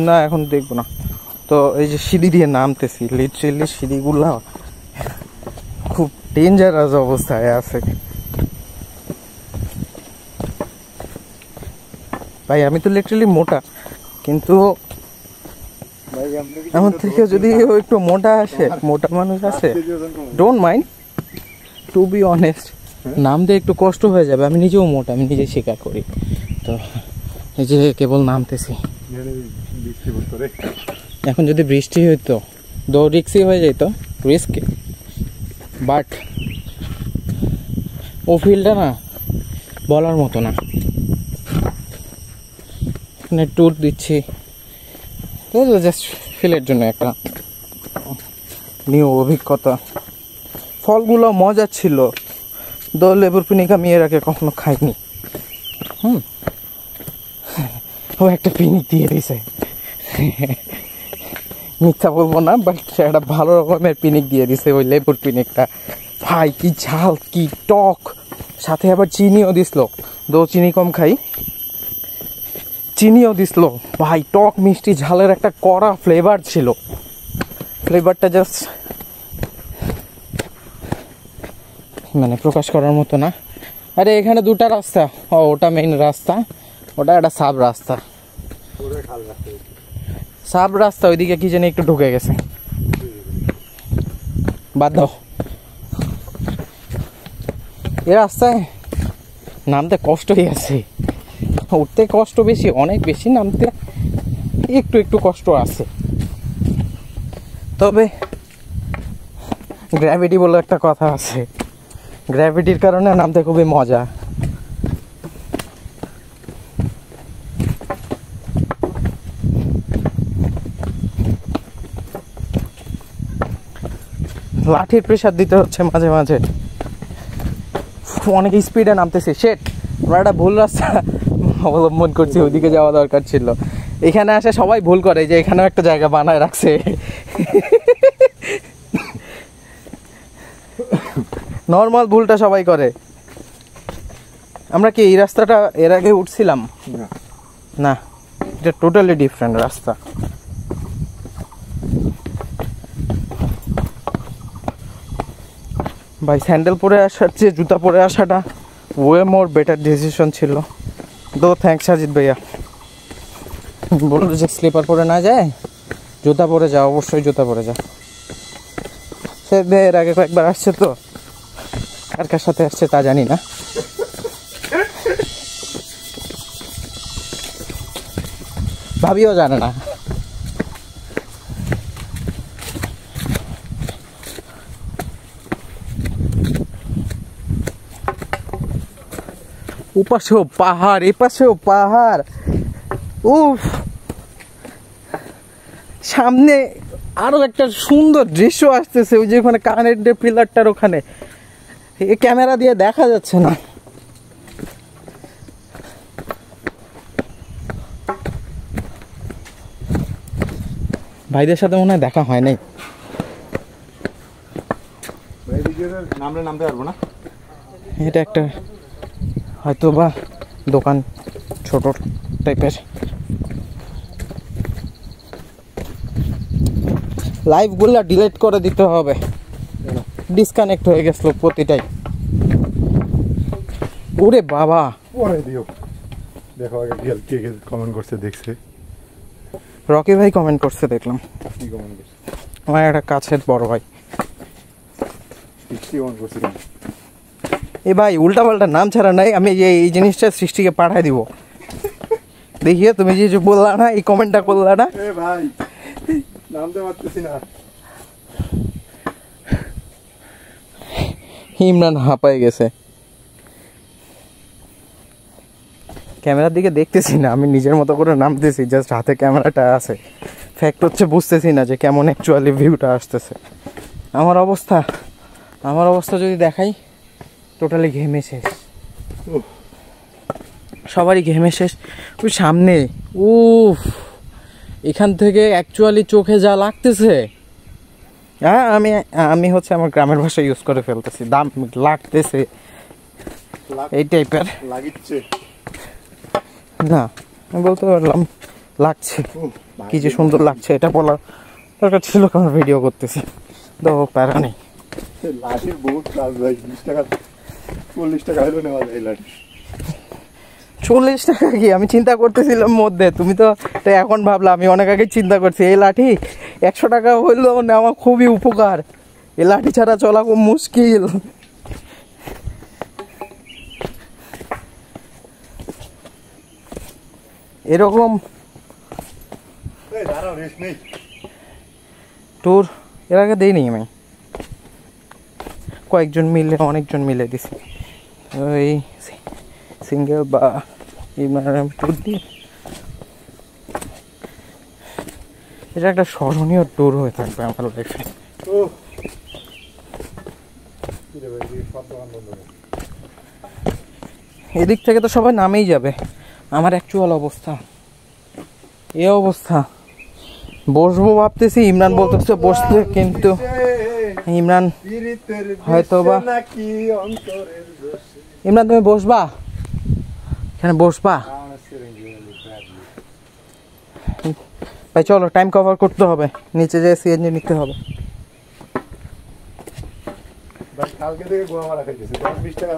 না এখন দেখবো না। তো এই যে সিঁড়ি দিয়ে নামতেছি, লিটারেলি সিঁড়িগুলো খুব ডেঞ্জারাস অবস্থায় আছে ভাই। আমি তো লিটারেলি মোটা, কিন্তু আমার থেকে যদি একটু মোটা আসে, মোটা মানুষ আছে, don't mind, to be honest, নামতে একটু কষ্ট হয়ে যাবে। আমি নিজেও মোটা, আমি নিজে স্বীকার করি। তো এই যে কেবল নামতেছি। এখন যদি বৃষ্টি হইতো তো রিস্কই হয়ে যেত, রিস্ক, বাট ও ফিল্ডটা না বলার মতো না। এখানে ট্যুর দিচ্ছি তো জাস্ট ফিলের জন্য একটা নিউ অভিজ্ঞতা। ফলগুলো মজা ছিল, লেবুর পিনিক আমি এর আগে কখনো খাইনি। ও একটা পিনিক দিয়ে দিছে, মিথ্যা বলবো না, বাট একটা ভালো রকমের পিনিক দিয়ে দিছে ওই লেবুর পিনিকটা। ভাই কি ঝাল, কি টক, সাথে আবার চিনিও দিছিল। চিনি কম খাই, চিনিও দিছিল। ভাই টক মিষ্টি ঝালের একটা কড়া ফ্লেভার ছিল। ফ্লেভারটা জাস্ট মানে প্রকাশ করার মতো না। আরে এখানে দুটা রাস্তা, ওটা মেইন রাস্তা, ওটা একটা সাব রাস্তা। সাব রাস্তা ওইদিকে কি জানি একটু ঢুকে গেছে, বাদ দাও। এ রাস্তায় নামতে কষ্টই আছে, উঠতে কষ্ট বেশি, অনেক বেশি, নামতে একটু একটু কষ্ট আছে। তবে গ্র্যাভিটি বলে একটা কথা আছে, গ্র্যাভিটির কারণে নামতে খুবই মজা। লাঠির প্রেসার দিতে হচ্ছে মাঝে মাঝে, অনেক স্পিডে নামতেছে। শেট, আমরা একটা ভুল রাস্তা অবলম্বন করছি, ওইদিকে যাওয়া দরকার ছিল। এখানে আসে সবাই ভুল করে যে এখানেও একটা জায়গা বানায় রাখছে। নর্মাল ভুলটা সবাই করে। আমরা কি এই রাস্তাটা এর আগে উঠছিলাম? না, এটা টোটালি ডিফারেন্ট রাস্তা। ভাই স্যান্ডেল পরে আসার চেয়ে জুতা পরে আসাটা ওয়ে মোর বেটার ডিসিশন ছিল। থ্যাঙ্কস সাজিদ ভাইয়া, বললো যে স্লিপার পরে না যায়, জুতা পরে যা, অবশ্যই জুতা পরে যা। সে এর আগে কয়েকবার আসছে, তো কার কার সাথে আসছে তা জানি না। ভাবিও জানে না। ওপাশেও পাহাড়, এপাশেও পাহাড়, উফ। সামনে আরো একটা সুন্দর দৃশ্য আসতেছে, ওই যে ওখানে কারেন্টের পিলারটার ওখানে, এই ক্যামেরা দিয়ে দেখা যাচ্ছে না। ভাইদের সাথে মনে হয় দেখা হয় নাই। নামতে পারবো না, এটা একটা হয়তো বা দোকান, ছোট টাইপের। লাইভগুলো ডিলিট করে দিতে হবে, ডিসকানেক্ট হয়ে গেছিল প্রতিটাই। ওরে বাবা, পরে দিও, দেখো আগে কে কে কমেন্ট করছে দেখছে। রকি ভাই কমেন্ট করছে দেখলাম। কি কমেন্ট করছে? আমার একটা কাছের বড় ভাই। কি কমেন্ট করছে? এ ভাই উল্টা পাল্টা নাম ছাড়া নাই, আমি এই জিনিসটা সৃষ্টিকে পাঠাই দিব। দেখিয়ে তুমি যে বললা না, এই কমেন্টটা করলা না, এ ভাই নামতে পারতেছি না। ইমরান হাঁপায় গেছে, ক্যামেরার দিকে দেখতেছি না, আমি নিজের মতো করে নামতেছি, জাস্ট হাতে ক্যামেরাটা আছে। ফ্যাক্ট হচ্ছে বুঝতেছি না যে কেমন অ্যাকচুয়ালি ভিউটা আসতেছে। আমার অবস্থা যদি দেখাই, টোটালি ঘেমে শেষ, সবারই ঘেমে শেষ। ওই সামনে, উফ, এখান থেকে অ্যাকচুয়ালি চোখে যা লাগতেছে, হ্যাঁ আমি হচ্ছে আমার গ্রামের ভাষা ইউজ করে ফেলতেছি, দাম লাগতেছে এই টাইপের। লাগিচ্ছে না, আমি বলতে পারলাম লাগছে, কি যে সুন্দর লাগছে, এটা বলার দরকার ছিল, কারণ ভিডিও করতেছি তো প্যারা নেই। লাঠির বহুত কাজ ভাই, 20 টাকা 40 টাকা হলো নেওয়া যায় লাঠি। 40 টাকা কি, আমি চিন্তা করতেছিলাম মধ্যে, তুমি তো এখন ভাবলাম, আমি অনেক আগে চিন্তা করছি এই লাঠি 100 টাকা হইলেও নেওয়া খুবই উপকার, এই লাঠি ছাড়া চলা খুব মুশকিল। এরকম ট্যুর এর আগে দিইনি আমি, কয়েকজন মিলে, অনেকজন মিলে দিছি, ওই সিঙ্গেল বা ট্যুর দিই। এটা একটা স্মরণীয় ট্যুর হয়ে থাকবে আমার লাইফে। এদিক থেকে তো সবাই নামেই যাবে, আমার অ্যাকচুয়াল অবস্থা এ অবস্থা। বসবো ভাবতেছি, ইমরান বলতেছে বসতে, কিন্তু ইমরান হয়তো বা, ইমরান তুমি বসবা, এখানে বসবা ভাই? চলো, টাইম কভার করতে হবে, নিচে যেয়ে সিএনজি নিতে হবে। কালকে থেকে গোয়া মারা খাইতেছে, 10-20 টাকা